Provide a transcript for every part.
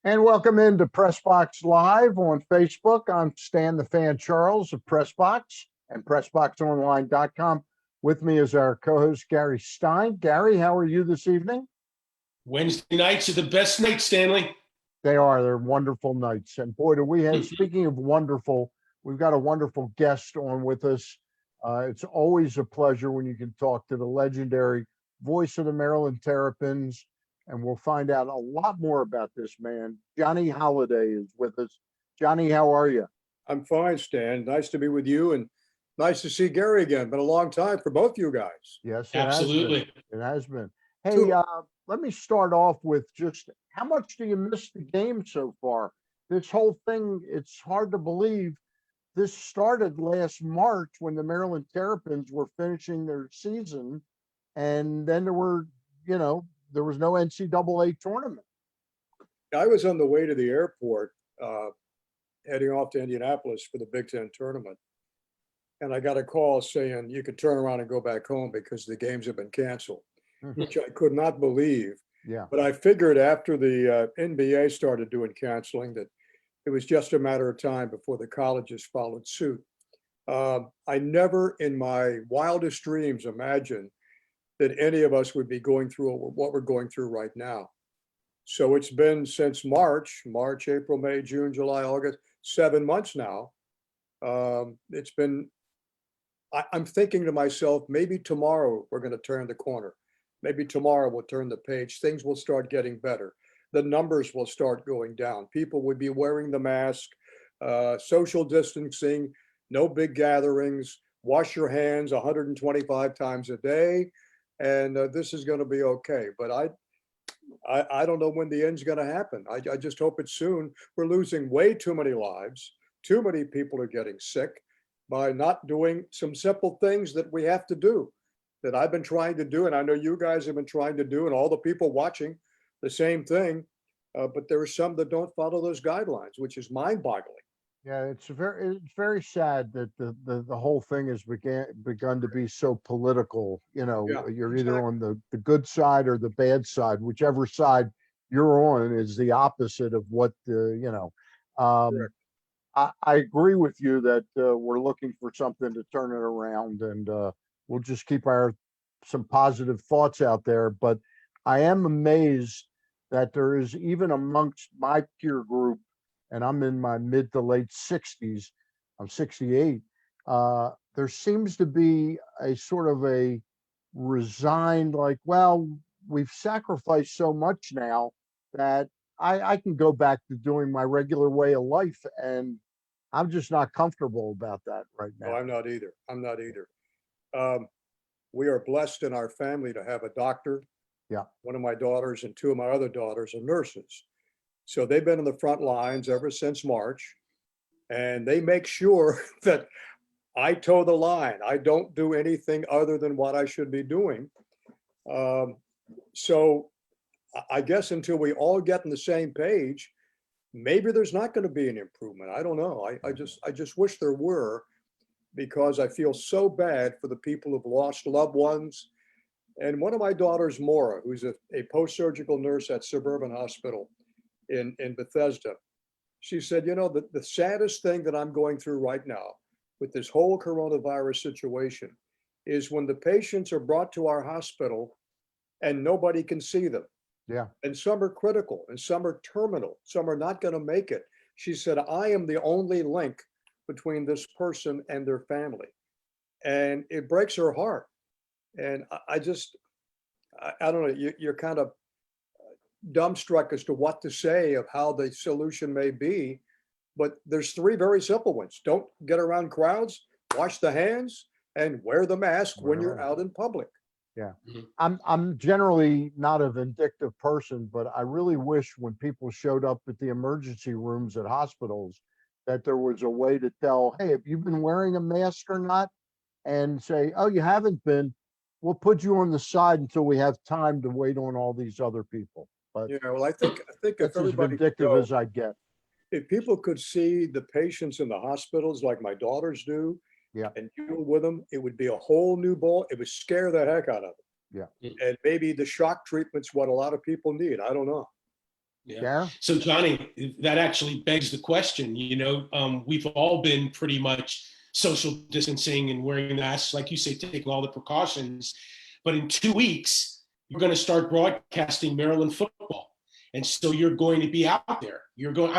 And welcome into Pressbox Live on Facebook. I'm Stan the Fan Charles of Pressbox and PressBoxOnline.com. With me is our co-host Gary Stein. Gary, how are you this evening? Wednesday nights are the best nights, Stanley. They are. They're wonderful nights. And boy, do we have, speaking of wonderful, we've got a wonderful guest on with us. It's always a pleasure when you can talk to the legendary voice of the Maryland Terrapins. And we'll find out a lot more about this man. Johnny Holliday is with us. Johnny, how are you? I'm fine, Stan. Nice to be with you and nice to see Gary again. Been a long time for both you guys. Yes, it Absolutely. has been. It has been. Hey, Two. let me start off with just how much do you miss the game so far? This whole thing, it's hard to believe. This started last March when the Maryland Terrapins were finishing their season, and then there was no NCAA tournament. I was on the way to the airport, heading off to Indianapolis for the Big Ten tournament. And I got a call saying you could turn around and go back home because the games have been canceled, which I could not believe. Yeah. But I figured after the NBA started doing canceling that it was just a matter of time before the colleges followed suit. I never in my wildest dreams imagined that any of us would be going through what we're going through right now. So it's been since March, April, May, June, July, August, 7 months now. It's been, I'm thinking to myself, maybe tomorrow we're going to turn the corner. Maybe tomorrow we'll turn the page. Things will start getting better. The numbers will start going down. People would be wearing the mask, social distancing, no big gatherings, wash your hands 125 times a day. And this is going to be okay. But I don't know when the end's going to happen. I just hope it's soon. We're losing way too many lives. Too many people are getting sick by not doing some simple things that we have to do, that I've been trying to do. And I know you guys have been trying to do, and all the people watching the same thing. But there are some that don't follow those guidelines, which is mind-boggling. Yeah, it's very sad that the whole thing has begun to be so political. Yeah, You're either exactly. on the good side or the bad side. Whichever side you're on is the opposite of what Um, Correct. I agree with you that we're looking for something to turn it around, and we'll just keep some positive thoughts out there. But I am amazed that there is, even amongst my peer group, and I'm in my mid to late 60s, I'm 68, there seems to be a sort of a resigned, like, well, we've sacrificed so much now that I can go back to doing my regular way of life. And I'm just not comfortable about that right No, now. I'm not either. I'm not either. Um, we are blessed in our family to have a doctor. Yeah. One of my daughters and two of my other daughters are nurses. So they've been in the front lines ever since March, and they make sure that I toe the line. I don't do anything other than what I should be doing. Um, so I guess until we all get on the same page, maybe there's not going to be an improvement. I don't know. I just wish there were, because I feel so bad for the people who've lost loved ones. And one of my daughters, Maura, who's a post-surgical nurse at Suburban Hospital in Bethesda, she said, the saddest thing that I'm going through right now with this whole coronavirus situation is when the patients are brought to our hospital and nobody can see them. Yeah. And some are critical and some are terminal. Some are not going to make it. She said, I am the only link between this person and their family. And it breaks her heart. And I don't know, you're kind of dumbstruck as to what to say of how the solution may be. But there's three very simple ones. Don't get around crowds, wash the hands, and wear the mask when you're out in public. Yeah. Mhm. I'm generally not a vindictive person, but I really wish when people showed up at the emergency rooms at hospitals that there was a way to tell, hey, have you been wearing a mask or not? And say, oh, you haven't been, we'll put you on the side until we have time to wait on all these other people. But Well, I think if that's as everybody could vindictive go, as I get. if people could see the patients in the hospitals like my daughters do Yeah. and deal with them, it would be a whole new ball. It would scare the heck out of them. Yeah. And maybe the shock treatment's what a lot of people need. I don't know. Yeah. Gary? So Johnny, that actually begs the question, we've all been pretty much social distancing and wearing masks, like you say, taking all the precautions. But in 2 weeks, you're going to start broadcasting Maryland football. And so you're going to be out there. You're going,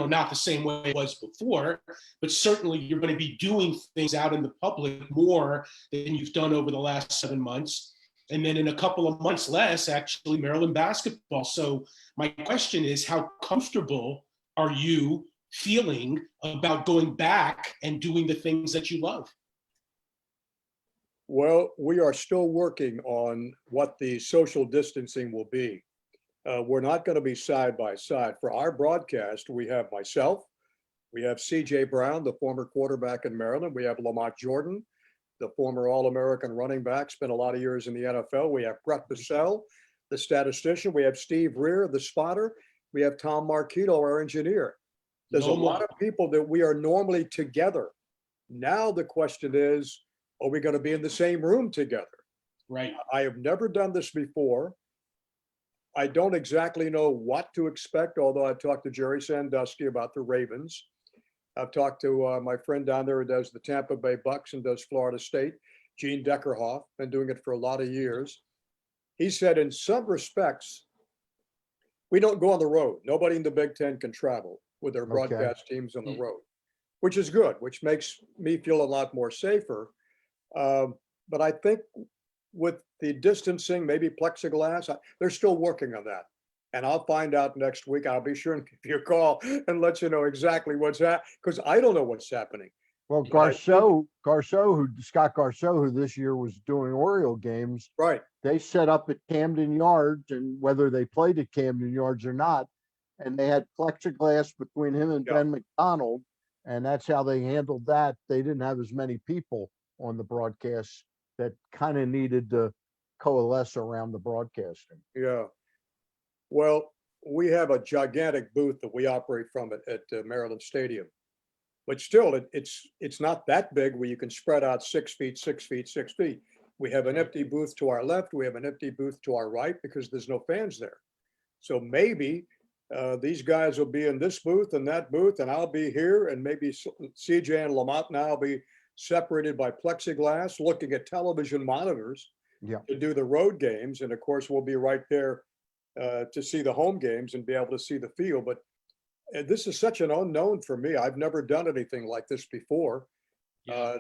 not the same way it was before, but certainly you're going to be doing things out in the public more than you've done over the last 7 months. And then in a couple of months less, actually, Maryland basketball. So my question is, how comfortable are you feeling about going back and doing the things that you love? Well, we are still working on what the social distancing will be. We're not going to be side by side. For our broadcast, we have myself, we have CJ Brown, the former quarterback in Maryland. We have Lamont Jordan, the former All-American running back, spent a lot of years in the NFL. We have Brett Cosell, the statistician. We have Steve Rear, the spotter. We have Tom Marquito, our engineer. There's a lot of people that we are normally together. Now the question is, are we going to be in the same room together? Right. I have never done this before. I don't exactly know what to expect, although I talked to Jerry Sandusky about the Ravens. I've talked to my friend down there who does the Tampa Bay Bucks and does Florida State, Gene Deckerhoff, been doing it for a lot of years. He said in some respects, we don't go on the road. Nobody in the Big Ten can travel with their broadcast teams on the road, which is good, which makes me feel a lot more safer. But I think with the distancing, maybe plexiglass, they're still working on that. And I'll find out next week. I'll be sure and give you a call and let you know exactly what's happening, because I don't know what's happening. Well, Scott Garceau, who this year was doing Oriole games, Right. they set up at Camden Yards, and whether they played at Camden Yards or not, and they had plexiglass between him and Ben McDonald, and that's how they handled that. They didn't have as many people on the broadcast that kind of needed to coalesce around the broadcasting. Yeah. Well, we have a gigantic booth that we operate from at Maryland Stadium, but still, it's not that big where you can spread out 6 feet, 6 feet, 6 feet. We have an empty booth to our left. We have an empty booth to our right because there's no fans there. So maybe these guys will be in this booth and that booth, and I'll be here, and maybe CJ and Lamont and I'll be separated by plexiglass, looking at television monitors to do the road games. And of course, we'll be right there to see the home games and be able to see the field. But this is such an unknown for me. I've never done anything like this before.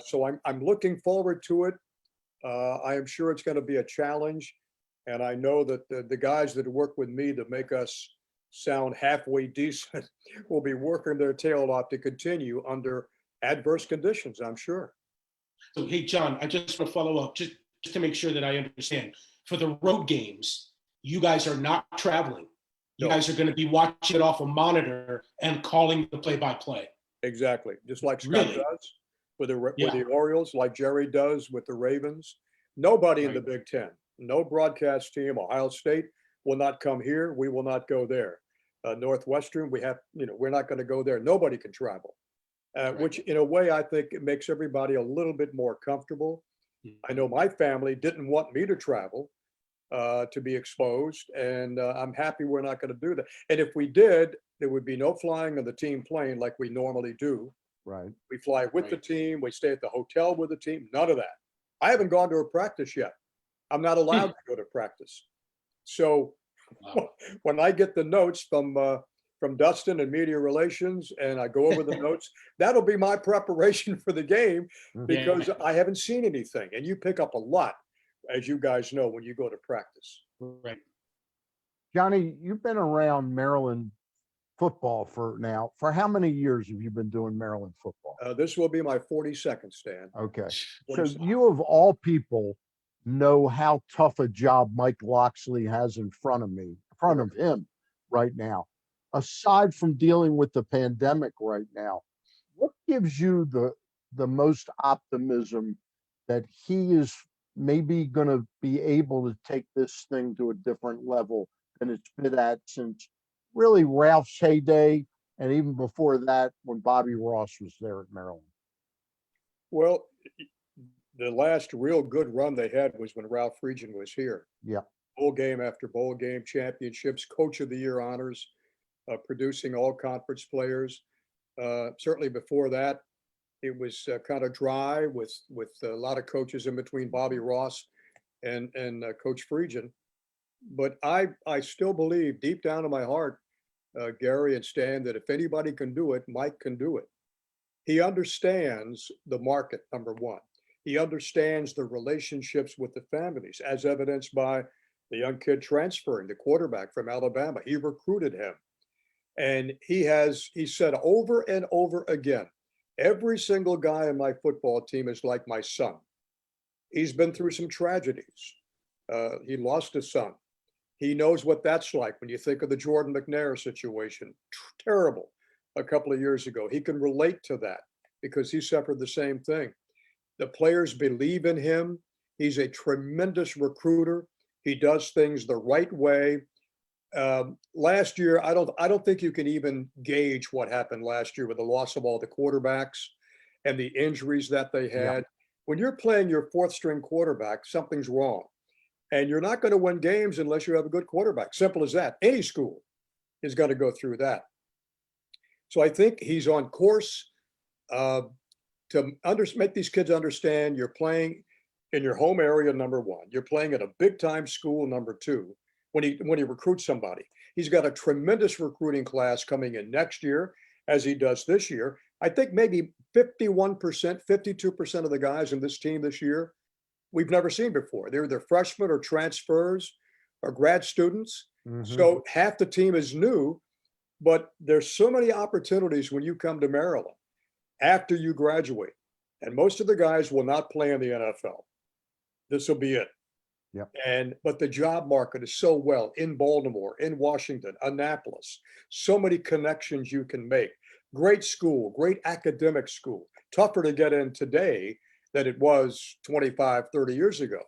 So I'm looking forward to it. I am sure it's going to be a challenge. And I know that the guys that work with me to make us sound halfway decent will be working their tail off to continue under adverse conditions, I'm sure. So, hey, John, I just want to follow up just to make sure that I understand. For the road games, you guys are not traveling. You guys are going to be watching it off a monitor and calling the play-by-play. Exactly. Just like Scott does with the Orioles, like Jerry does with the Ravens. Nobody in the Big Ten, no broadcast team, Ohio State will not come here. We will not go there. Northwestern, we're not going to go there. Nobody can travel, which in a way, I think it makes everybody a little bit more comfortable. I know my family didn't want me to travel to be exposed, and I'm happy we're not going to do that. And if we did, there would be no flying of the team plane like we normally do. Right. We fly with the team. We stay at the hotel with the team. None of that. I haven't gone to a practice yet. I'm not allowed to go to practice. So when I get the notes from Dustin and media relations, and I go over the notes, that'll be my preparation for the game, because I haven't seen anything. And you pick up a lot, as you guys know, when you go to practice. Right. Johnny, you've been around Maryland football for how many years have you been doing Maryland football? This will be my 42nd, Stan. Okay. So you of all people know how tough a job Mike Locksley has in front of him right now. Aside from dealing with the pandemic right now, what gives you the most optimism that he is maybe going to be able to take this thing to a different level than it's been at since really Ralph's heyday, and even before that when Bobby Ross was there at Maryland? Well, the last real good run they had was when Ralph Friedgen was here. Yeah. Bowl game after bowl game, championships, coach of the year honors. producing all conference players. Certainly before that, it was kind of dry with a lot of coaches in between Bobby Ross and Coach Friedgen. But I still believe deep down in my heart, Gary and Stan, that if anybody can do it, Mike can do it. He understands the market, number one. He understands the relationships with the families, as evidenced by the young kid transferring, the quarterback from Alabama. He recruited him. And he said over and over again, every single guy on my football team is like my son. He's been through some tragedies. He lost a son. He knows what that's like when you think of the Jordan McNair situation. Terrible a couple of years ago. He can relate to that because he suffered the same thing. The players believe in him. He's a tremendous recruiter. He does things the right way. Last year, I don't think you can even gauge what happened last year with the loss of all the quarterbacks and the injuries that they had. Yeah. When you're playing your fourth string quarterback, something's wrong. And you're not going to win games unless you have a good quarterback. Simple as that. Any school is going to go through that. So I think he's on course to make these kids understand you're playing in your home area, number one. You're playing at a big time school, number two. When he recruits somebody, he's got a tremendous recruiting class coming in next year, as he does this year. I think maybe 51%, 52% of the guys in this team this year, we've never seen before. They're either freshmen or transfers or grad students. Mm-hmm. So half the team is new, but there's so many opportunities when you come to Maryland after you graduate. And most of the guys will not play in the NFL. This will be it. Yep. But the job market is so well in Baltimore, in Washington, Annapolis, so many connections you can make. Great school, great academic school, tougher to get in today than it was 25, 30 years ago.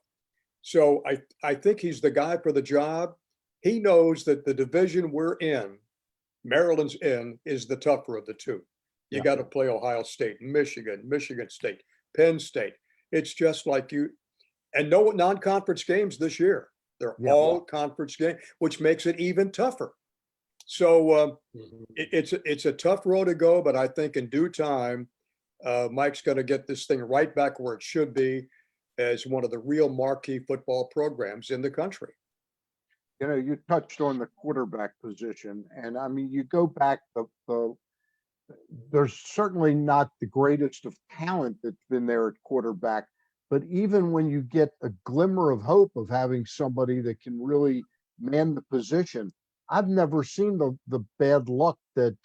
So I think he's the guy for the job. He knows that the division we're in, Maryland's in, is the tougher of the two. You got to play Ohio State, Michigan, Michigan State, Penn State. It's just like you. And no non-conference games this year. They're all conference games, which makes it even tougher. So it's a tough road to go, but I think in due time, Mike's going to get this thing right back where it should be as one of the real marquee football programs in the country. You know, you touched on the quarterback position, and I mean, you go back, there's certainly not the greatest of talent that's been there at quarterback. But even when you get a glimmer of hope of having somebody that can really man the position, I've never seen the bad luck that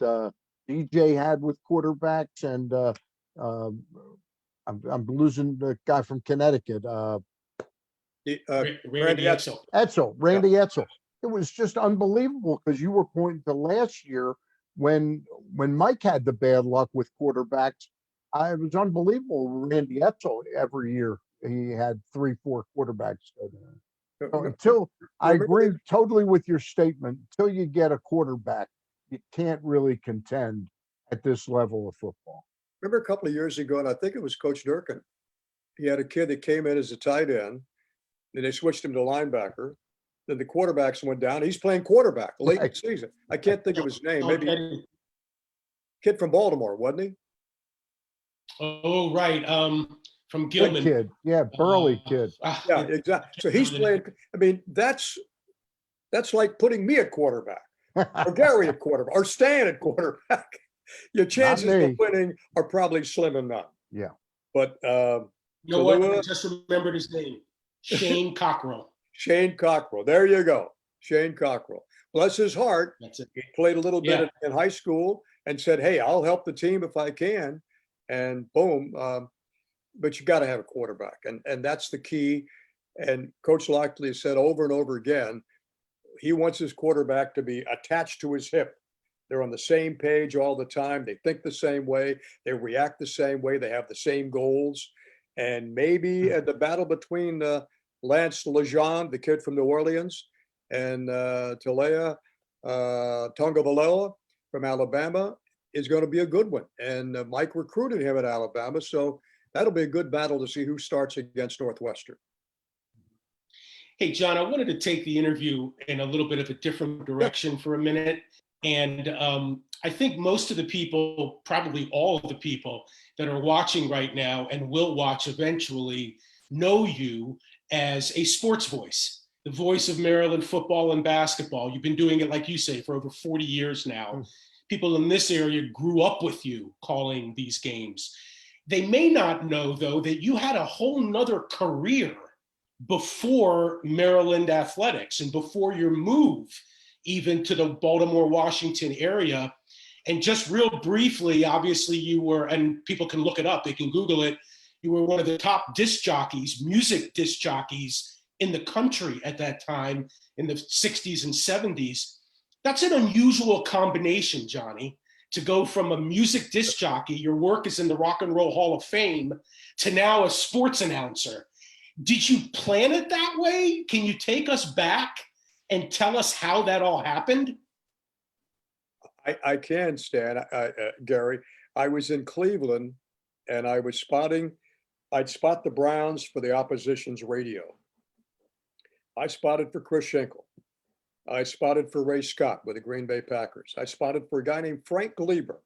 DJ had with quarterbacks, and I'm losing the guy from Connecticut. Randy Edsall. Randy Edsall. It was just unbelievable because you were pointing to last year when Mike had the bad luck with quarterbacks. It was unbelievable. Randy Edsall, every year he had 3-4 quarterbacks go there. So until I agree totally with your statement, until you get a quarterback, you can't really contend at this level of football. Remember a couple of years ago, and I think it was Coach Durkin. He had a kid that came in as a tight end, then they switched him to linebacker. Then the quarterbacks went down. He's playing quarterback late in the season. I can't think of his name. Maybe kid from Baltimore, wasn't he? Oh, right. From Gilman. Good kid. Burly kid. Yeah, exactly. So he's playing. I mean, that's like putting me at quarterback, or Gary at quarterback, or Stan at quarterback. Your chances of winning are probably slim and none. Yeah. But you know what? I just remembered his name. Shane Cockrell. Shane Cockrell. There you go. Shane Cockrell. Bless his heart. That's it. He played a little bit in high school and said, hey, I'll help the team if I can. And boom. But you got to have a quarterback. And that's the key. And Coach Locksley has said over and over again, he wants his quarterback to be attached to his hip. They're on the same page all the time. They think the same way. They react the same way. They have the same goals. And maybe at the battle between Lance Lejean, the kid from New Orleans, and Talea Tagovailoa from Alabama is going to be a good one. And Mike recruited him at Alabama. So that'll be a good battle to see who starts against Northwestern. Hey, John, I wanted to take the interview in a little bit of a different direction for a minute. And I think most of the people, probably all of the people that are watching right now and will watch eventually, know you as a sports voice, the voice of Maryland football and basketball. You've been doing it, like you say, for over 40 years now. People in this area grew up with you calling these games. They may not know, though, that you had a whole nother career before Maryland athletics and before your move even to the Baltimore, Washington area. And just real briefly, obviously you were, and people can look it up, they can Google it, you were one of the top disc jockeys, music disc jockeys in the country at that time in the 60s and 70s. That's an unusual combination, Johnny, to go from a music disc jockey, your work is in the Rock and Roll Hall of Fame, to now a sports announcer. Did you plan it that way? Can you take us back and tell us how that all happened? I can, Stan, Gary. I was in Cleveland and I'd spot the Browns for the opposition's radio. I spotted for Chris Schenkel. I spotted for Ray Scott with the Green Bay Packers. I spotted for a guy named Frank Gleber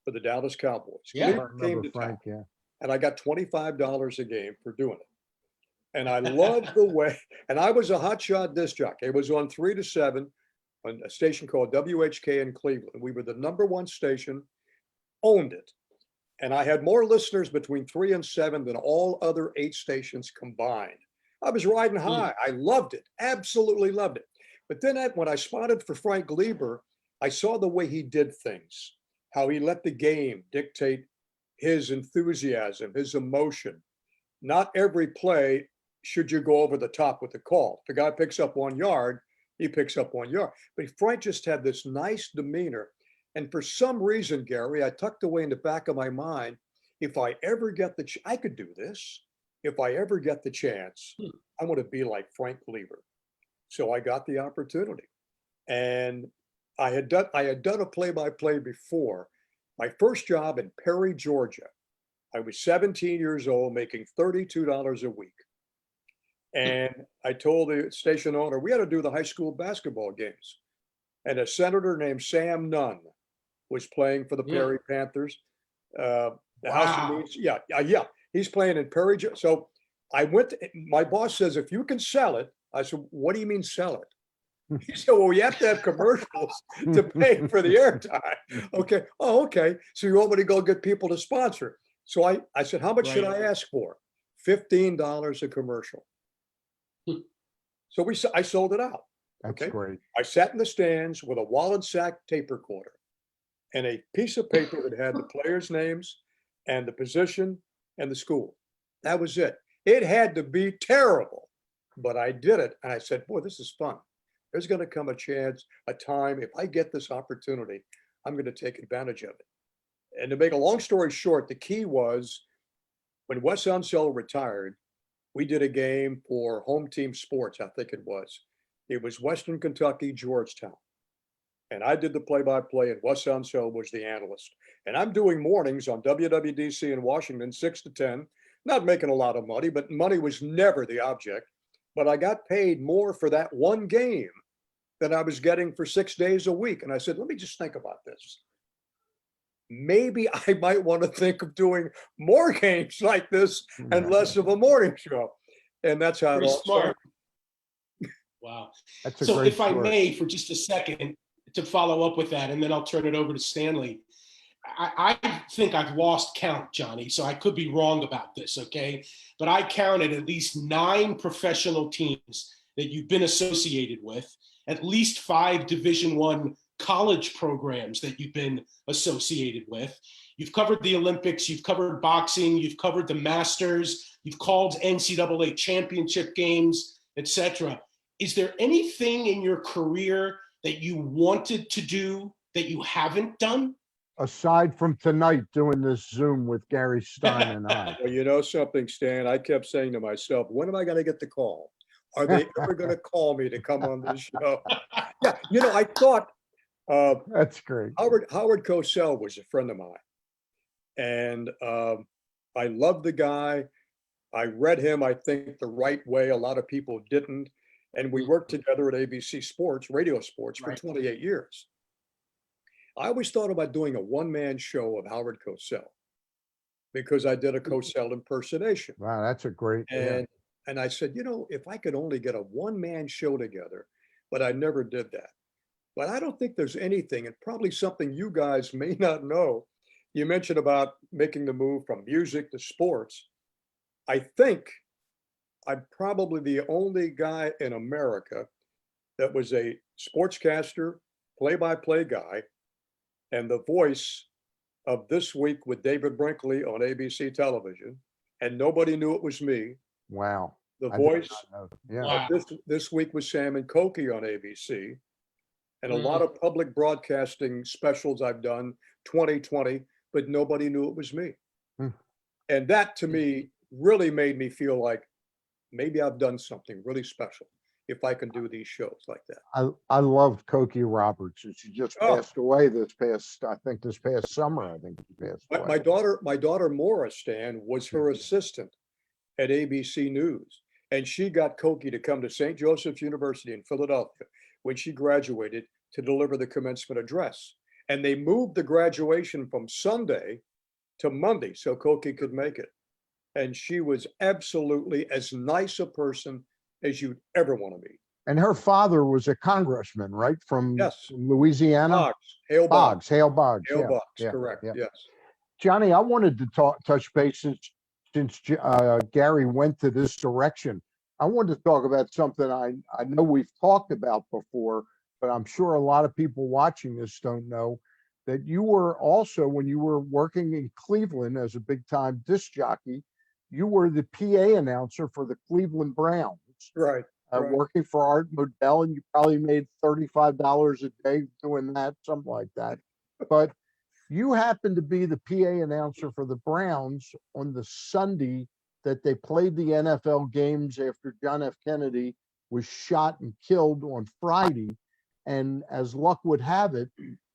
for the Dallas Cowboys. Yeah, Gleber came to Frank, town, and I got $25 a game for doing it. And I loved the way, and I was a hotshot disc jockey. It was on 3 to 7 on a station called WHK in Cleveland. We were the #1 station, owned it. And I had more listeners between 3 and 7 than all other 8 stations combined. I was riding high. I loved it, absolutely loved it. But then when I spotted for Frank Gleber, I saw the way he did things, how he let the game dictate his enthusiasm, his emotion. Not every play should you go over the top with the call. If the guy picks up 1 yard, he picks up 1 yard. But Frank just had this nice demeanor. And for some reason, Gary, I tucked away in the back of my mind, if I ever get I could do this. If I ever get the chance, I want to be like Frank Gleber. So I got the opportunity. And I had done a play-by-play before. My first job in Perry, Georgia. I was 17 years old, making $32 a week. And I told the station owner, we had to do the high school basketball games. And a senator named Sam Nunn was playing for the Perry Panthers. The House of Means, yeah. He's playing in Perry. So I went, my boss says, if you can sell it, I said, what do you mean sell it? He said, well, you have to have commercials to pay for the airtime. Okay. Oh, okay. So you want me to go get people to sponsor. So I said, how much should I ask for? $15 a commercial. So I sold it out. That's great. I sat in the stands with a Wallensack tape recorder and a piece of paper that had the players' names and the position and the school. That was it. It had to be terrible, but I did it. And I said, boy, this is fun. There's going to come a chance, a time, if I get this opportunity, I'm going to take advantage of it. And to make a long story short, the key was when Wes Unseld retired, we did a game for Home Team Sports, I think it was. It was Western Kentucky, Georgetown. And I did the play-by-play and Wes Unseld was the analyst. And I'm doing mornings on WWDC in Washington, 6 to 10, not making a lot of money, but money was never the object. But I got paid more for that one game than I was getting for 6 days a week. And I said, let me just think about this. Maybe I might want to think of doing more games like this and less of a morning show. And that's how it all started. Wow. That's a so great if I story. may, for just a second, to follow up with that, and then I'll turn it over to Stanley. I think I've lost count, Johnny, so I could be wrong about this, okay? But I counted at least 9 professional teams that you've been associated with, at least 5 Division I college programs that you've been associated with. You've covered the Olympics, you've covered boxing, you've covered the Masters, you've called NCAA championship games, etc. Is there anything in your career that you wanted to do that you haven't done? Aside from tonight doing this Zoom with Gary Stein and I. Well, you know something, Stan, I kept saying to myself, when am I going to get the call? Are they ever going to call me to come on this show? Yeah, you know, I thought That's great. Howard Cosell was a friend of mine. And I loved the guy. I read him, I think, the right way. A lot of people didn't. And we worked together at ABC Sports, radio sports, for 28 years. I always thought about doing a one-man show of Howard Cosell because I did a Cosell impersonation. Wow, that's a great, yeah. And I said, if I could only get a one-man show together, but I never did that. But I don't think there's anything, and probably something you guys may not know. You mentioned about making the move from music to sports. I think I'm probably the only guy in America that was a sportscaster, play-by-play guy, and the voice of This Week with David Brinkley on ABC television, and nobody knew it was me. Wow. The I did voice not know. Yeah. Wow. of This Week with Sam and Cokie on ABC, and a lot Mm. of public broadcasting specials I've done, 2020, but nobody knew it was me. Hmm. And that to me really made me feel like maybe I've done something really special if I can do these shows like that. I loved Cokie Roberts, and she just Oh. passed away this past summer. I think she passed My, away. my daughter Maura Stan was her assistant at ABC News, and she got Cokie to come to St. Joseph's University in Philadelphia when she graduated to deliver the commencement address. And they moved the graduation from Sunday to Monday so Cokie could make it. And she was absolutely as nice a person as you'd ever want to meet. And her father was a congressman, right? From Yes. Louisiana. Boggs, Hale Boggs, Hale Boggs. Hale Yeah, Boggs, yeah, correct, yeah. yes. Johnny, I wanted to touch base since Gary went to this direction. I wanted to talk about something I know we've talked about before, but I'm sure a lot of people watching this don't know that you were also, when you were working in Cleveland as a big time disc jockey, you were the PA announcer for the Cleveland Browns, Right, right. working for Art Modell, and you probably made $35 a day doing that, something like that. But you happened to be the PA announcer for the Browns on the Sunday that they played the NFL games after John F. Kennedy was shot and killed on Friday. And as luck would have it,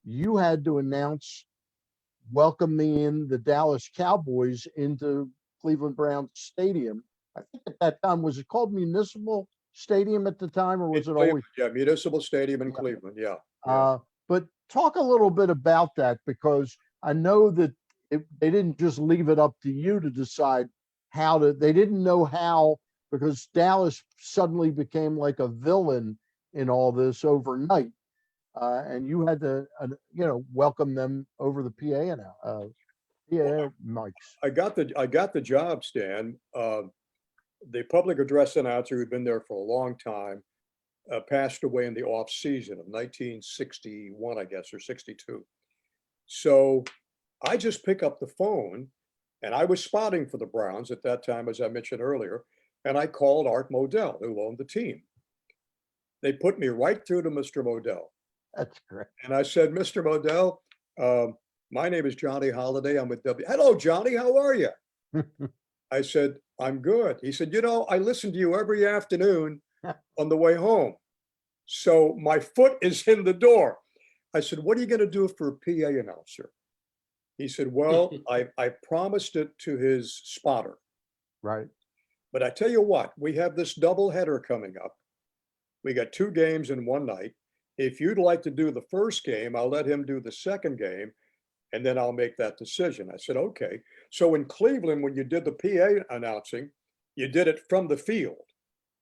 you had to announce welcoming in the Dallas Cowboys into Cleveland Browns Stadium. I think at that time, was it called Municipal Stadium at the time, or was it always? Yeah, Municipal Stadium in Yeah. Cleveland, yeah. But talk a little bit about that, because I know that they didn't just leave it up to you to decide they didn't know how, because Dallas suddenly became like a villain in all this overnight. And you had to, welcome them over the PA PA mics. I got the job, Stan. The public address announcer who'd been there for a long time passed away in the off season of 1961, I guess, or 62. So I just pick up the phone, and I was spotting for the Browns at that time, as I mentioned earlier, and I called Art Modell, who owned the team. They put me right through to Mr. Modell. That's great. And I said, Mr. Modell, my name is Johnny Holliday. I'm with W. Hello, Johnny. How are you? I said, I'm good. He said, I listen to you every afternoon on the way home. So my foot is in the door. I said, what are you going to do for a PA announcer? He said, well, I promised it to his spotter. Right. But I tell you what, we have this double header coming up. We got 2 games in one night. If you'd like to do the first game, I'll let him do the second game, and then I'll make that decision. I said, okay. So in Cleveland, when you did the PA announcing, you did it from the field.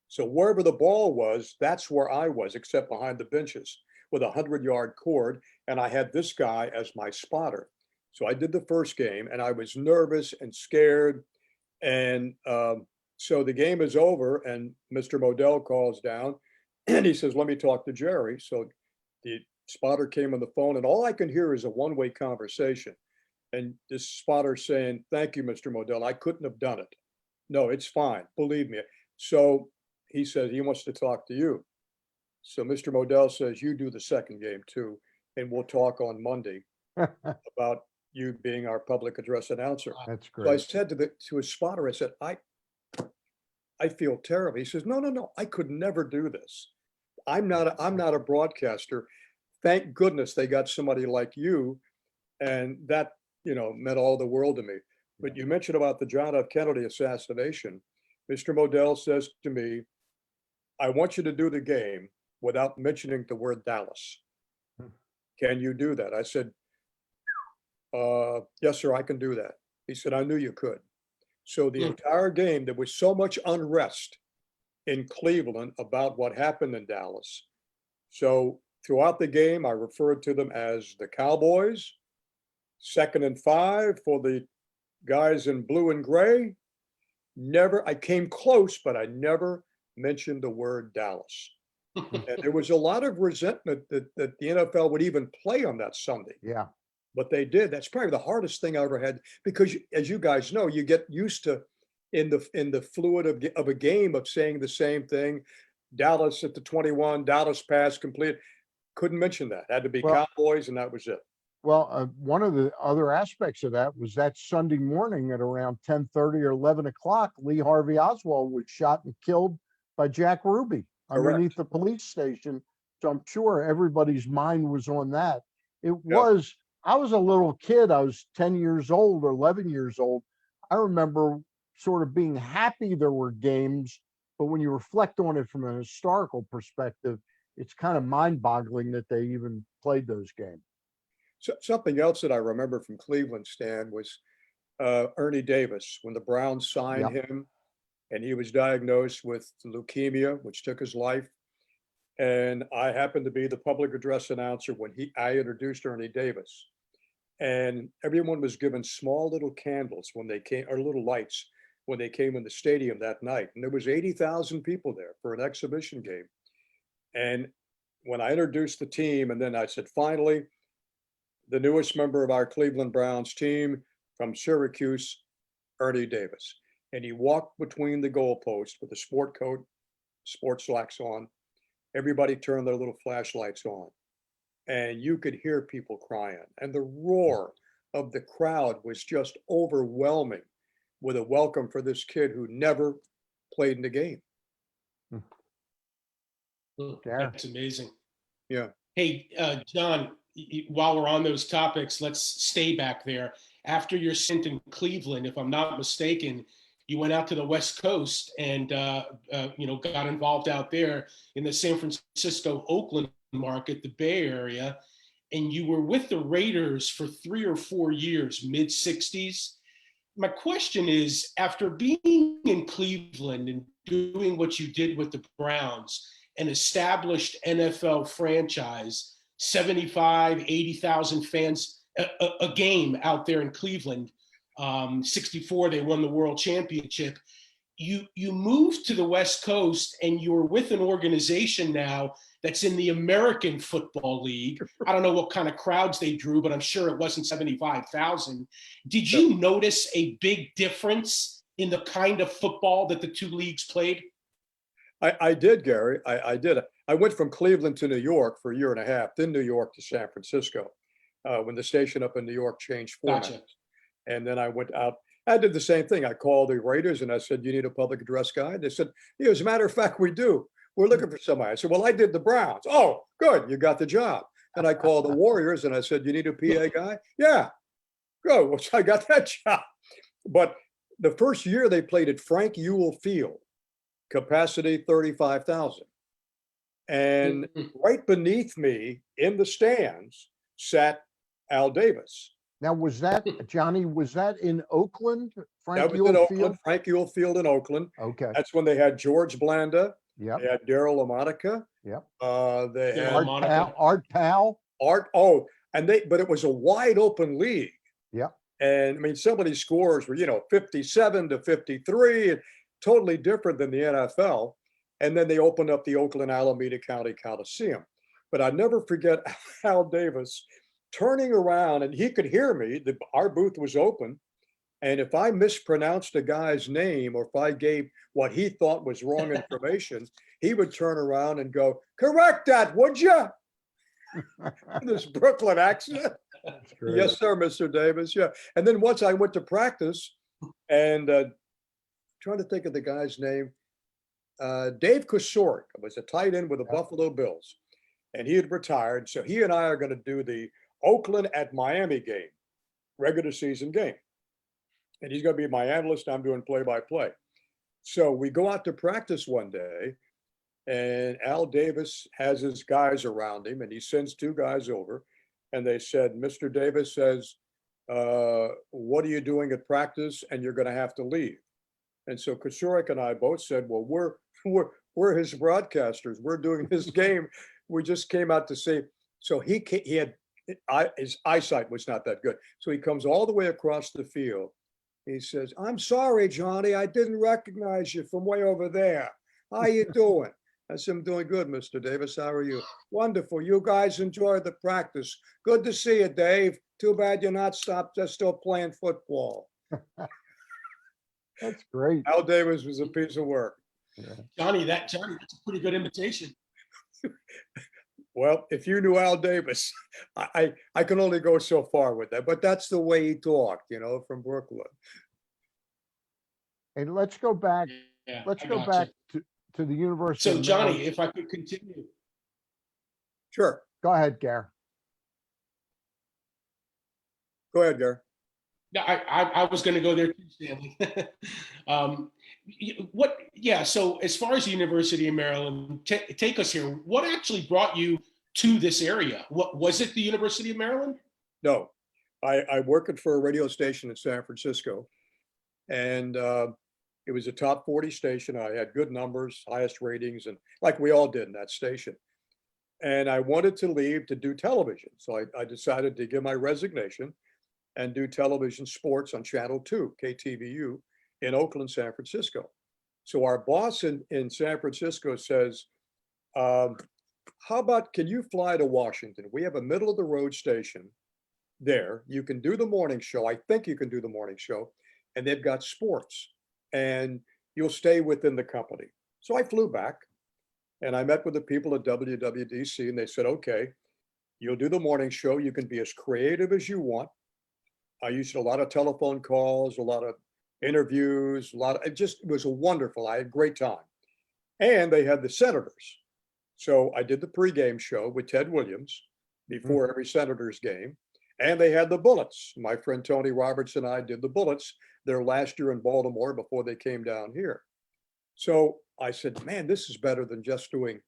So wherever the ball was, that's where I was, except behind the benches with a 100-yard cord. And I had this guy as my spotter. So I did the first game, and I was nervous and scared. And so the game is over, and Mr. Modell calls down, and he says, let me talk to Jerry. So the spotter came on the phone, and all I can hear is a one-way conversation. And this spotter saying, thank you, Mr. Modell. I couldn't have done it. No, it's fine. Believe me. So he says he wants to talk to you. So Mr. Modell says, you do the second game too, and we'll talk on Monday about you being our public address announcer. That's So I great. said to his spotter, I said, I feel terrible. He says, no, I could never do this. I'm not a broadcaster. Thank goodness they got somebody like you. And that, meant all the world to me. But you mentioned about the John F. Kennedy assassination. Mr. Modell says to me, I want you to do the game without mentioning the word Dallas. can you do that? I said, yes, sir, I can do that. He said, I knew you could. So the entire game, there was so much unrest in Cleveland about what happened in Dallas. So throughout the game, I referred to them as the Cowboys, 2nd and 5 for the guys in blue and gray. Never, I came close, but I never mentioned the word Dallas. And there was a lot of resentment that the NFL would even play on that Sunday. Yeah. But they did. That's probably the hardest thing I ever had, because as you guys know, you get used to in the fluid of a game of saying the same thing. Dallas at the 21, Dallas pass complete. Couldn't mention that. Had to be Well, Cowboys, and that was it. Well, one of the other aspects of that was that Sunday morning at around 10:30 or 11 o'clock, Lee Harvey Oswald was shot and killed by Jack Ruby underneath the police station. So I'm sure everybody's mind was on that. It was, I was a little kid. I was 10 years old or 11 years old. I remember sort of being happy there were games, but when you reflect on it from a historical perspective, it's kind of mind-boggling that they even played those games. So, something else that I remember from Cleveland, Stan, was Ernie Davis, when the Browns signed him and he was diagnosed with leukemia, which took his life. And I happened to be the public address announcer when I introduced Ernie Davis. And everyone was given small little candles when they came, or little lights when they came in the stadium that night. And there was 80,000 people there for an exhibition game. And when I introduced the team, and then I said, finally, the newest member of our Cleveland Browns team from Syracuse, Ernie Davis. And he walked between the goalposts with a sport coat, sports slacks on. Everybody turned their little flashlights on. And you could hear people crying. And the roar of the crowd was just overwhelming with a welcome for this kid who never played in the game. That's amazing. Yeah. Hey, John, while we're on those topics, let's stay back there. After your stint in Cleveland, if I'm not mistaken, you went out to the West Coast and got involved out there in the San Francisco, Oakland market, the Bay Area, and you were with the Raiders for 3 or 4 years, mid 60s. My question is, after being in Cleveland and doing what you did with the Browns, an established NFL franchise, 75, 80,000 fans a game out there in Cleveland. 64, they won the world championship. You moved to the West Coast and you're with an organization now that's in the American Football League. I don't know what kind of crowds they drew, but I'm sure it wasn't 75,000. Did you notice a big difference in the kind of football that the two leagues played? I did, Gary. I did. I went from Cleveland to New York for a year and a half, then New York to San Francisco, when the station up in New York changed formats. Gotcha. And then I went out. I did the same thing. I called the Raiders and I said, you need a public address guy? They said, yeah, as a matter of fact, we do. We're looking for somebody. I said, well, I did the Browns. Oh, good. You got the job. And I called the Warriors and I said, you need a PA guy? Yeah, go. So I got that job. But the first year they played at Frank Ewell Field, capacity 35,000. And right beneath me in the stands sat Al Davis. Now, was that, Johnny, was that in Oakland? That was in Oakland, Frank Ewell Field in Oakland. Okay. That's when they had George Blanda. Yep. They had Daryl LaMonica. Yep. They had Art Powell. Oh, but it was a wide open league. Yep. And I mean, some of these scores were, 57 to 53, totally different than the NFL. And then they opened up the Oakland Alameda County Coliseum. But I never forget Al Davis turning around, and he could hear me. Our booth was open. And if I mispronounced a guy's name, or if I gave what he thought was wrong information, he would turn around and go, correct that, would you? This Brooklyn accent. Yes, sir, Mr. Davis. Yeah. And then once I went to practice and trying to think of the guy's name, Dave Kosoric was a tight end with the Buffalo Bills, and he had retired. So he and I are going to do the Oakland at Miami game, regular season game. And he's going to be my analyst. I'm doing play-by-play. So we go out to practice one day, and Al Davis has his guys around him, and he sends 2 guys over. and they said, Mr. Davis says, what are you doing at practice? And you're going to have to leave. And so Kusurik and I both said, well, we're his broadcasters. We're doing this game. We just came out to see. So he had, his eyesight was not that good. So he comes all the way across the field. He says, I'm sorry, Johnny, I didn't recognize you from way over there. How you doing? I said, I'm doing good, Mr. Davis. How are you? Wonderful. You guys enjoyed the practice. Good to see you, Dave. Too bad you're not stopped. They're still playing football. That's great. Al Davis was a piece of work. Yeah. Johnny, that's a pretty good imitation. Well, if you knew Al Davis, I can only go so far with that, but that's the way he talked, you know, from Brooklyn. And let's go back. Yeah, Let's I go gotcha. back to the University. So of Johnny, Maryland. if I could continue. Sure. Go ahead, Gary. Go ahead, Gary. No, I was going to go there too, Stanley. So as far as the University of Maryland, take us here. What actually brought you to this area? What was it, the University of Maryland? No, I worked for a radio station in San Francisco, and it was a top 40 station. I had good numbers, highest ratings, and like we all did in that station. And I wanted to leave to do television. So I decided to give my resignation and do television sports on Channel 2, KTVU, in Oakland, San Francisco. So our boss in San Francisco says, how about, can you fly to Washington? We have a middle of the road station there. You can do the morning show. I think you can do the morning show. And they've got sports. And you'll stay within the company. So I flew back and I met with the people at WWDC, and they said, okay, you'll do the morning show. You can be as creative as you want. I used a lot of telephone calls, a lot of interviews, it was a wonderful, I had a great time. And they had the Senators. So I did the pregame show with Ted Williams before every Senators game. And they had the Bullets. My friend Tony Roberts and I did the Bullets their last year in Baltimore before they came down here. So I said, man, this is better than just doing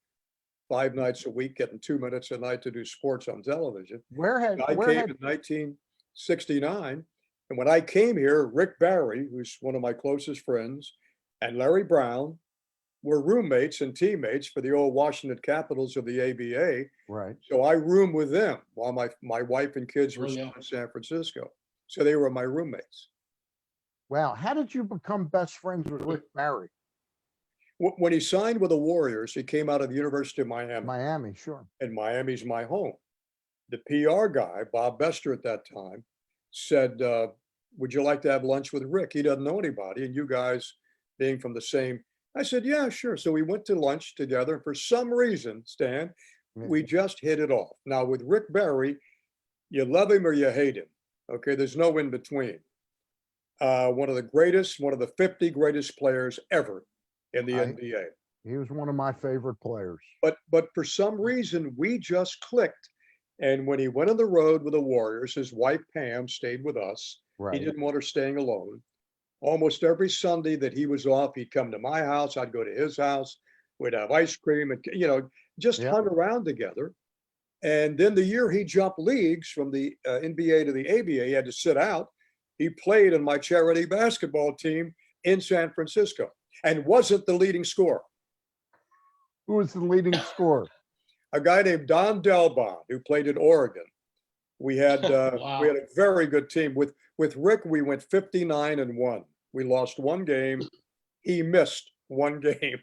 5 nights a week, getting 2 minutes a night to do sports on television. I came in 1969. And when I came here, Rick Barry, who's one of my closest friends, and Larry Brown were roommates and teammates for the old Washington Capitals of the ABA. Right. So I roomed with them while my wife and kids were still in San Francisco. So they were my roommates. Wow. How did you become best friends with Rick Barry? When he signed with the Warriors, he came out of the University of Miami. Miami, sure. And Miami's my home. The PR guy, Bob Bester at that time, said, would you like to have lunch with Rick? He doesn't know anybody. And you guys being from the same, I said, yeah, sure. So we went to lunch together. And for some reason, Stan, we just hit it off. Now with Rick Barry, you love him or you hate him. Okay, there's no in between. One of the 50 greatest players ever in the NBA. He was one of my favorite players. But for some reason, we just clicked. And when he went on the road with the Warriors, his wife Pam stayed with us. Right. He didn't want her staying alone. Almost every Sunday that he was off, he'd come to my house. I'd go to his house. We'd have ice cream and, just hung around together. And then the year he jumped leagues from the NBA to the ABA, he had to sit out. He played in my charity basketball team in San Francisco and wasn't the leading scorer. Who was the leading scorer? A guy named Don Delbon, who played in Oregon. We had Wow. we had a very good team. With Rick, we went 59-1. We lost one game. He missed one game.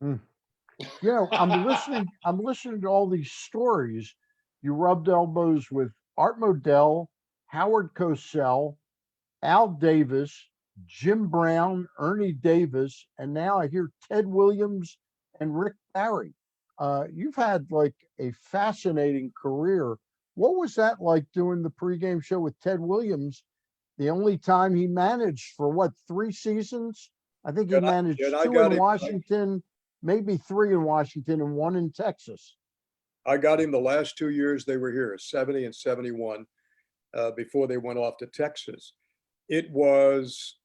I'm listening to all these stories. You rubbed elbows with Art Modell, Howard Cosell, Al Davis, Jim Brown, Ernie Davis, and now I hear Ted Williams and Rick Barry. You've had like a fascinating career. What was that like doing the pregame show with Ted Williams? The only time he managed for 3 seasons? I think he managed 2 in Washington, maybe 3 in Washington and 1 in Texas. I got him the last 2 years they were here, 70 and 71, before they went off to Texas. It was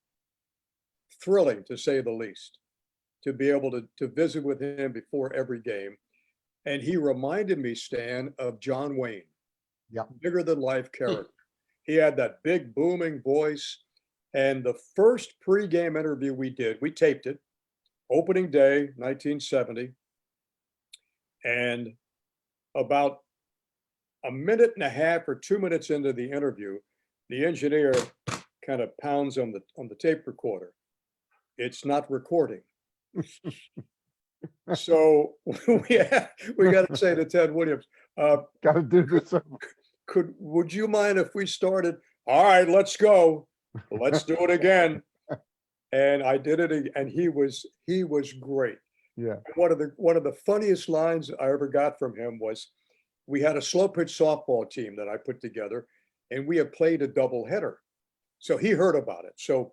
thrilling, to say the least, to be able to visit with him before every game. And he reminded me, Stan, of John Wayne. Yep. bigger than life character. He had that big booming voice. And the first pregame interview we did, we taped it, opening day, 1970. And about a minute and a half or 2 minutes into the interview, the engineer kind of pounds on the tape recorder. It's not recording. So we got to say to Ted Williams, Got to do this. would you mind if we started? All right, let's go. Let's do it again. And I did it, and he was great. Yeah. One of the funniest lines I ever got from him was, we had a slow pitch softball team that I put together, and we had played a doubleheader. So he heard about it. So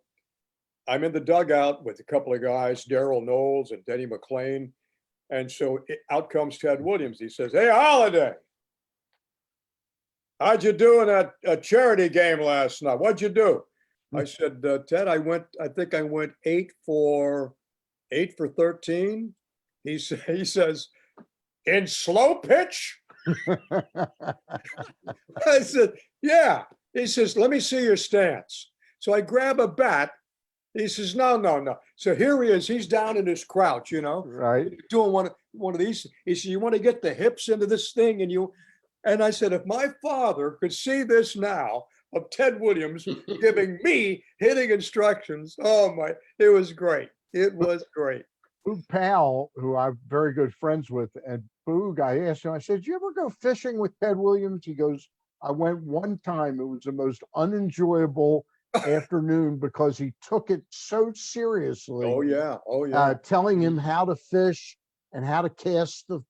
I'm in the dugout with a couple of guys, Darrell Knowles and Denny McClain. And so out comes Ted Williams. He says, "Hey, Holliday, how'd you do in a charity game last night? What'd you do?" I said, "Ted, I think I went 8 for 13. He says, "In slow pitch?" I said, "Yeah." He says, "Let me see your stance." So I grab a bat. He says, no. So here he is. He's down in his crouch, Right. doing one of these. He said, "You want to get the hips into this thing?" And I said, if my father could see this now of Ted Williams giving me hitting instructions, it was great. It was great. Boog Powell, who I'm very good friends with, and Boog, I asked him, I said, "Did you ever go fishing with Ted Williams?" He goes, "I went one time. It was the most unenjoyable afternoon because he took it so seriously." Oh yeah. Telling him how to fish and how to cast the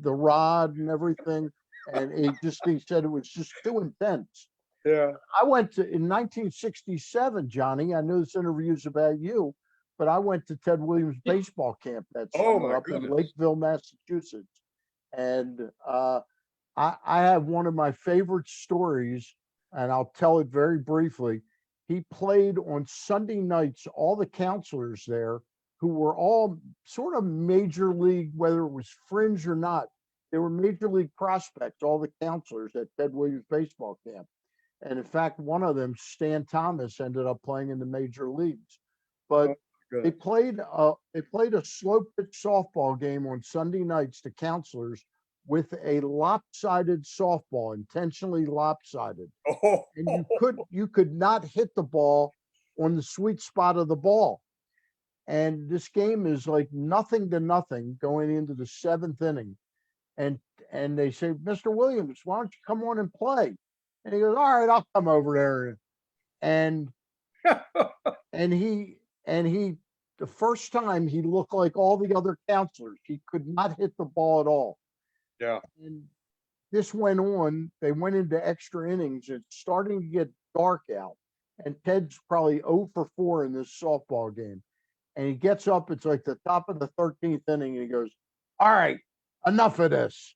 rod and everything. And he said it was just too intense. Yeah. I went in 1967, Johnny, I know this interview is about you, but I went to Ted Williams baseball camp that summer my up in goodness. Lakeville, Massachusetts. And I have one of my favorite stories, and I'll tell it very briefly. He played on Sunday nights, all the counselors there, who were all sort of major league, whether it was fringe or not, they were major league prospects, all the counselors at Ted Williams baseball camp. And in fact, one of them, Stan Thomas, ended up playing in the major leagues. But they played a slow pitch softball game on Sunday nights to counselors with a lopsided softball, intentionally lopsided. Oh. And you could not hit the ball on the sweet spot of the ball. And this game is like 0-0 going into the 7th inning. And they say, "Mr. Williams, why don't you come on and play?" And he goes, "All right, I'll come over there." And he the first time he looked like all the other counselors. He could not hit the ball at all. Yeah. And this went on. They went into extra innings. It's starting to get dark out. And Ted's probably 0 for 4 in this softball game. And he gets up. It's like the top of the 13th inning. And he goes, "All right, enough of this."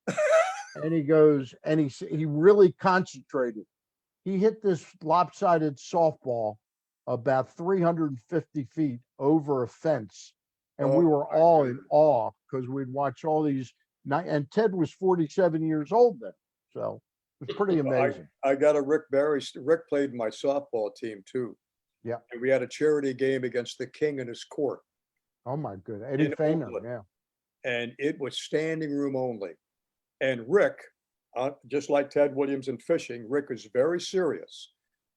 And he goes, and he really concentrated. He hit this lopsided softball about 350 feet over a fence. And we were all in awe because we'd watch all these. And Ted was 47 years old then. So it was pretty amazing. I got a Rick played in my softball team too. Yeah. And we had a charity game against the King in his court. Oh my goodness. Eddie Feiner, yeah. And it was standing room only. And Rick, just like Ted Williams in fishing, Rick is very serious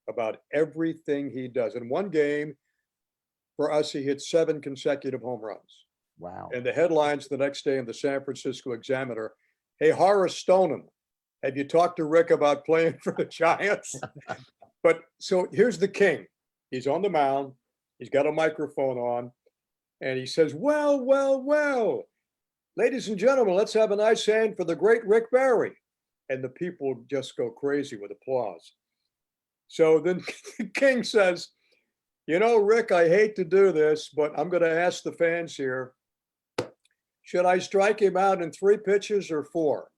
about everything he does. In one game, for us, he hit 7 consecutive home runs. Wow. And the headlines the next day in the San Francisco Examiner, "Hey, Horace Stoneham, have you talked to Rick about playing for the Giants?" But so here's the King. He's on the mound. He's got a microphone on. And he says, well, ladies and gentlemen, let's have a nice hand for the great Rick Barry. And the people just go crazy with applause. So then King says, "Rick, I hate to do this, but I'm going to ask the fans here, should I strike him out in 3 pitches or 4?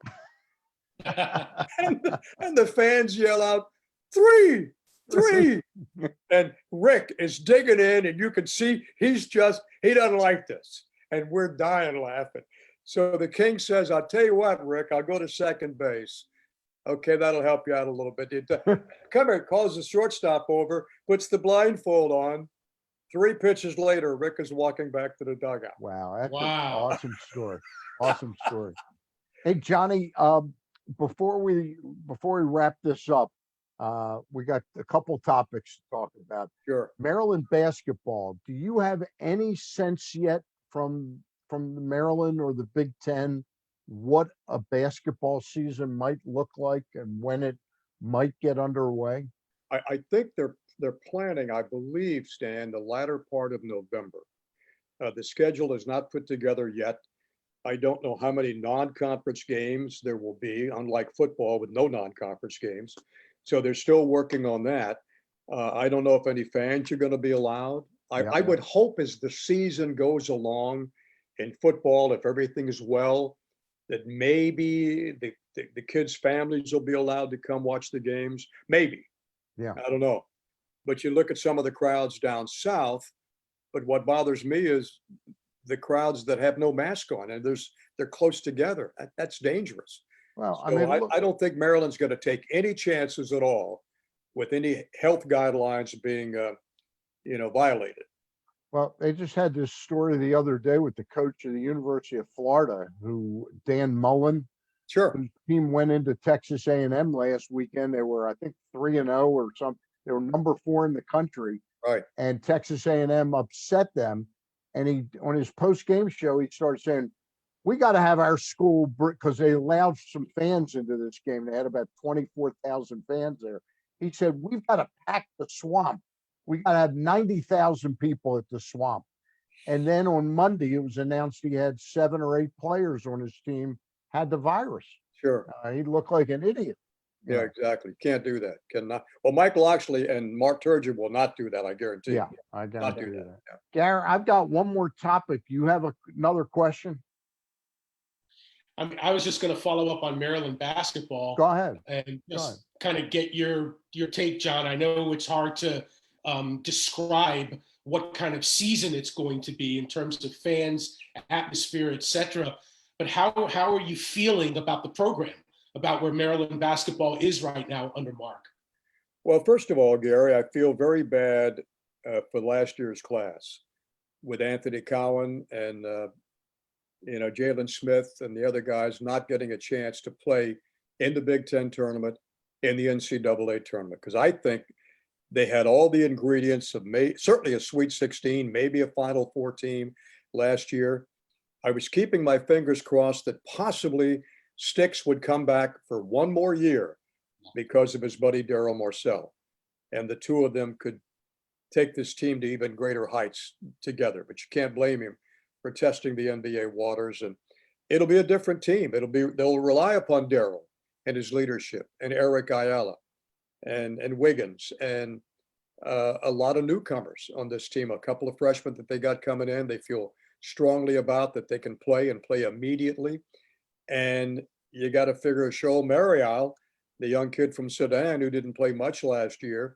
and the fans yell out, 3. And Rick is digging in, and you can see he doesn't like this. And we're dying laughing. So the King says, "I'll tell you what, Rick, I'll go to second base. Okay, that'll help you out a little bit. Come here, calls the shortstop over, puts the blindfold on. 3 pitches later, Rick is walking back to the dugout. Wow, that's an Wow. awesome story. Awesome story. Hey, Johnny, before we wrap this up, we got a couple topics to talk about. Sure. Maryland basketball. Do you have any sense yet from Maryland or the Big Ten what a basketball season might look like and when it might get underway? I think they're planning, I believe, Stan, the latter part of November. The schedule is not put together yet. I don't know how many non-conference games there will be, unlike football with no non-conference games. So they're still working on that. I don't know if any fans are going to be allowed. I would hope as the season goes along in football, if everything is well, that maybe the kids' families will be allowed to come watch the games. Maybe. Yeah. I don't know. But you look at some of the crowds down south, but what bothers me is the crowds that have no mask on and they're close together. That's dangerous. Well, I So mean, look, I don't think Maryland's going to take any chances at all with any health guidelines being, violated. well, they just had this story the other day with the coach of the University of Florida, Dan Mullen, Sure. whose team went into Texas A&M last weekend. They were, I think, 3-0 or something. They were number 4 in the country. Right. And Texas A&M upset them. And he, on his post-game show, he started saying, we got to have our school, because they allowed some fans into this game. They had about 24,000 fans there. He said, we've got to pack the swamp. We got to have 90,000 people at the swamp. And then on Monday, it was announced he had 7 or 8 players on his team had the virus. Sure. He looked like an idiot. Yeah, exactly. Can't do that. Cannot. Well, Michael Locksley and Mark Turgeon will not do that. I guarantee. Yeah, you. I Not guarantee do that. that. Yeah. Gary, I've got one more topic. You have another question? I was just going to follow up on Maryland basketball. Go ahead. And just kind of get your take, John. I know it's hard to describe what kind of season it's going to be in terms of fans, atmosphere, etc. But how are you feeling about the program, about where Maryland basketball is right now under Mark? Well, first of all, Gary, I feel very bad for last year's class with Anthony Cowan and Jalen Smith and the other guys not getting a chance to play in the Big Ten tournament, in the NCAA tournament, because I think they had all the ingredients of certainly a Sweet 16, maybe a Final Four team last year. I was keeping my fingers crossed that possibly Sticks would come back for one more year because of his buddy Daryl Morcell, and the two of them could take this team to even greater heights together. But you can't blame him for testing the NBA waters, and it'll be a different team. They'll rely upon Daryl and his leadership, and Eric Ayala, and Wiggins, and a lot of newcomers on this team. A couple of freshmen that they got coming in, they feel strongly about that they can play and play immediately. And you got to figure Shoal Marial, the young kid from Sudan who didn't play much last year,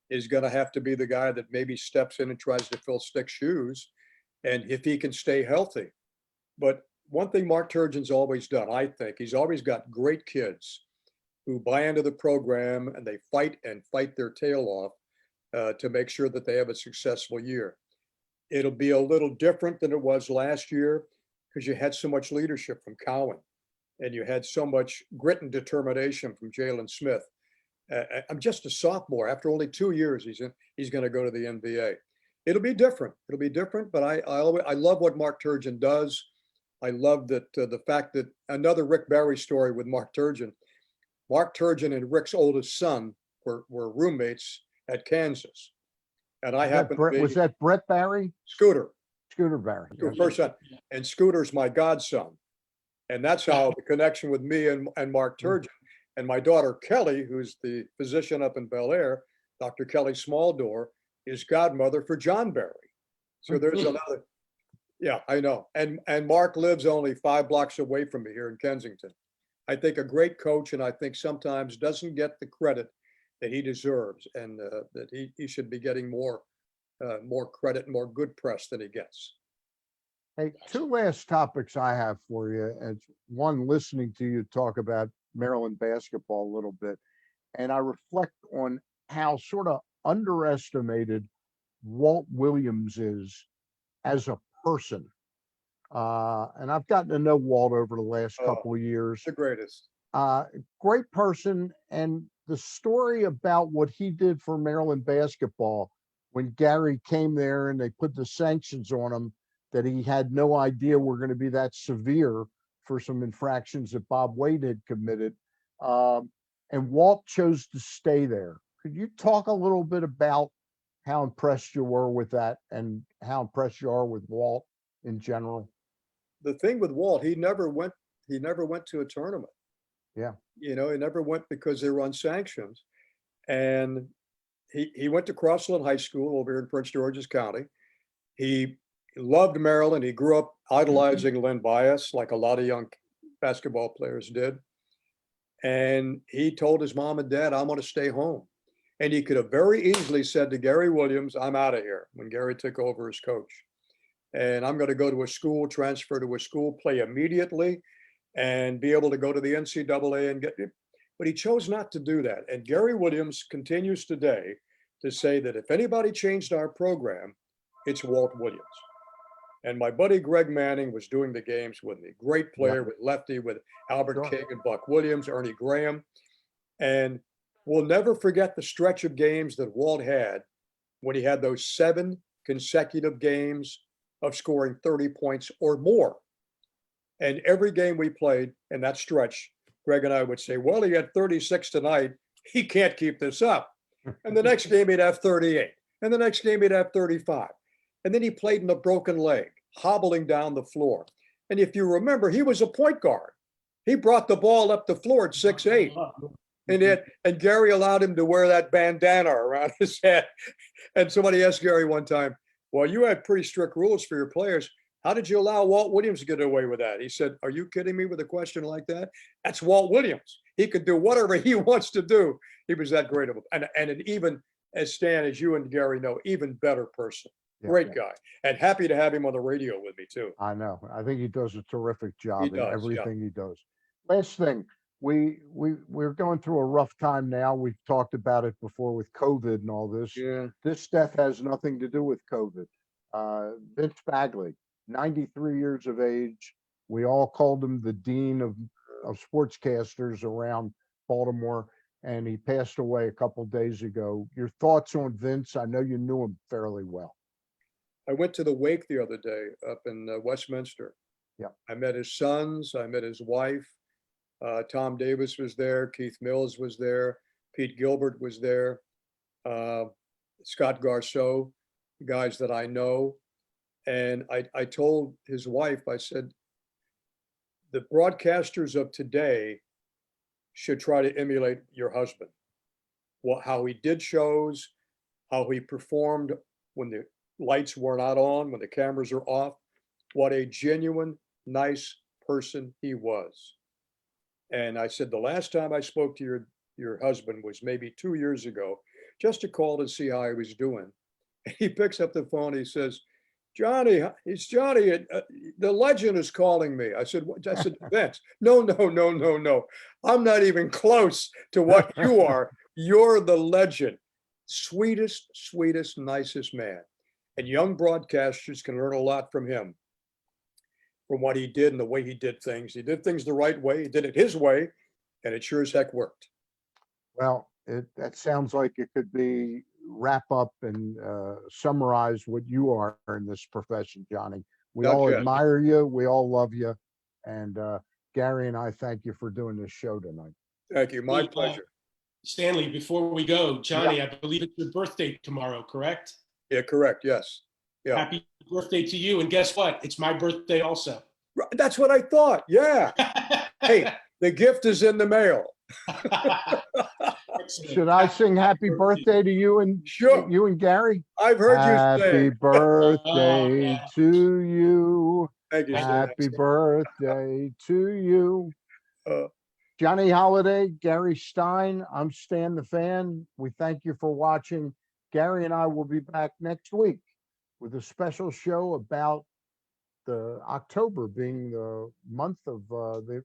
is going to have to be the guy that maybe steps in and tries to fill Stick's shoes, and if he can stay healthy. But one thing Mark Turgeon's always done, I think, he's always got great kids who buy into the program and they fight their tail off to make sure that they have a successful year. It'll be a little different than it was last year because you had so much leadership from Cowan and you had so much grit and determination from Jalen Smith. I'm just a sophomore. After only 2 years, he's going to go to the NBA. It'll be different. But I love what Mark Turgeon does. I love that the fact that another Rick Barry story with Mark Turgeon. Mark Turgeon and Rick's oldest son were roommates at Kansas, and I happened to be. Was that Brett Barry? Scooter Barry. First son, and Scooter's my godson, and that's how the connection with me and Mark Turgeon. And my daughter Kelly, who's the physician up in Bel Air, Dr. Kelly Smalldoor, is godmother for John Barry. So there's another. Yeah, I know. And Mark lives only 5 blocks away from me here in Kensington. I think a great coach, and I think sometimes doesn't get the credit that he deserves, and that he should be getting more credit and more good press than he gets. Hey, 2 last topics I have for you. And one, listening to you talk about Maryland basketball a little bit. And I reflect on how sort of underestimated Walt Williams is as a person. And I've gotten to know Walt over the last Oh, couple of years. the greatest. Great person. And the story about what he did for Maryland basketball when Gary came there and they put the sanctions on him, that he had no idea were going to be that severe for some infractions that Bob Wade had committed. And Walt chose to stay there. Could you talk a little bit about how impressed you were with that and how impressed you are with Walt in general? The thing with Walt, he never went to a tournament. Yeah. He never went because they were on sanctions. And he went to Crossland High School over here in Prince George's County. He loved Maryland. He grew up idolizing Len Bias, like a lot of young basketball players did. And he told his mom and dad, "I'm going to stay home." And he could have very easily said to Gary Williams, "I'm out of here," when Gary took over as coach. And I'm going to go to a school, transfer to a school, play immediately, and be able to go to the NCAA and get it. But he chose not to do that. And Gary Williams continues today to say that if anybody changed our program, it's Walt Williams. And my buddy Greg Manning was doing the games with me. Great player with Lefty, with Albert Sure. King and Buck Williams, Ernie Graham. And we'll never forget the stretch of games that Walt had when he had those 7 consecutive games of scoring 30 points or more. And every game we played in that stretch, Greg and I would say, "Well, he had 36 tonight. He can't keep this up." And the next game he'd have 38. And the next game he'd have 35. And then he played in a broken leg, hobbling down the floor. And if you remember, he was a point guard. He brought the ball up the floor at 6'8". And Gary allowed him to wear that bandana around his head. And somebody asked Gary one time, "Well, you had pretty strict rules for your players. How did you allow Walt Williams to get away with that?" He said, "Are you kidding me with a question like that? That's Walt Williams. He could do whatever he wants to do." He was that great of a, and an even, as Stan, as you and Gary know, even better person. Yeah, Great yeah. guy. And happy to have him on the radio with me too. I know. I think he does a terrific job in does, yeah. everything he does. Last thing, we're going through a rough time now. We've talked about it before with COVID and all this. Yeah. This death has nothing to do with COVID. Vince Bagley, 93 years of age. We all called him the dean of sportscasters around Baltimore, and he passed away a couple days ago. Your thoughts on Vince? I know you knew him fairly well. I went to the wake the other day up in Westminster. Yeah. I met his sons. I met his wife. Tom Davis was there. Keith Mills was there. Pete Gilbert was there. Scott Garceau, guys that I know. And I told his wife, I said, the broadcasters of today should try to emulate your husband. How he did shows, how he performed when the lights were not on, when the cameras are off. What a genuine, nice person he was. And I said, the last time I spoke to your husband was maybe 2 years ago, just to call to see how he was doing. And he picks up the phone. He says, "Johnny, it's Johnny. The legend is calling me." I said, "Vince, no. I'm not even close to what you are. You're the legend. Sweetest, nicest man." And young broadcasters can learn a lot from him, from what he did and the way he did things. He did things the right way. He did it his way, and it sure as heck worked. Well, that sounds like it could be wrap up and summarize what you are in this profession, Johnny. We all admire you. We all love you. And Gary and I thank you for doing this show tonight. Thank you. My pleasure. Stanley, before we go, Johnny, I believe it's your birthday tomorrow, correct? Yeah, correct. Yes. Yeah. Happy birthday to you. And guess what? It's my birthday also. That's what I thought. Yeah. Hey, the gift is in the mail. Should I sing happy birthday to you and Sure. You and Gary? I've heard you say happy birthday to you. Thank you. Happy birthday to you. Uh, Johnny Holliday, Gary Stein. I'm Stan the Fan. We thank you for watching. Gary and I will be back next week with a special show about the October being the month of the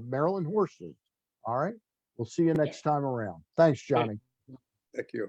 Maryland horses. All right. We'll see you next time around. Thanks, Johnny. Thank you.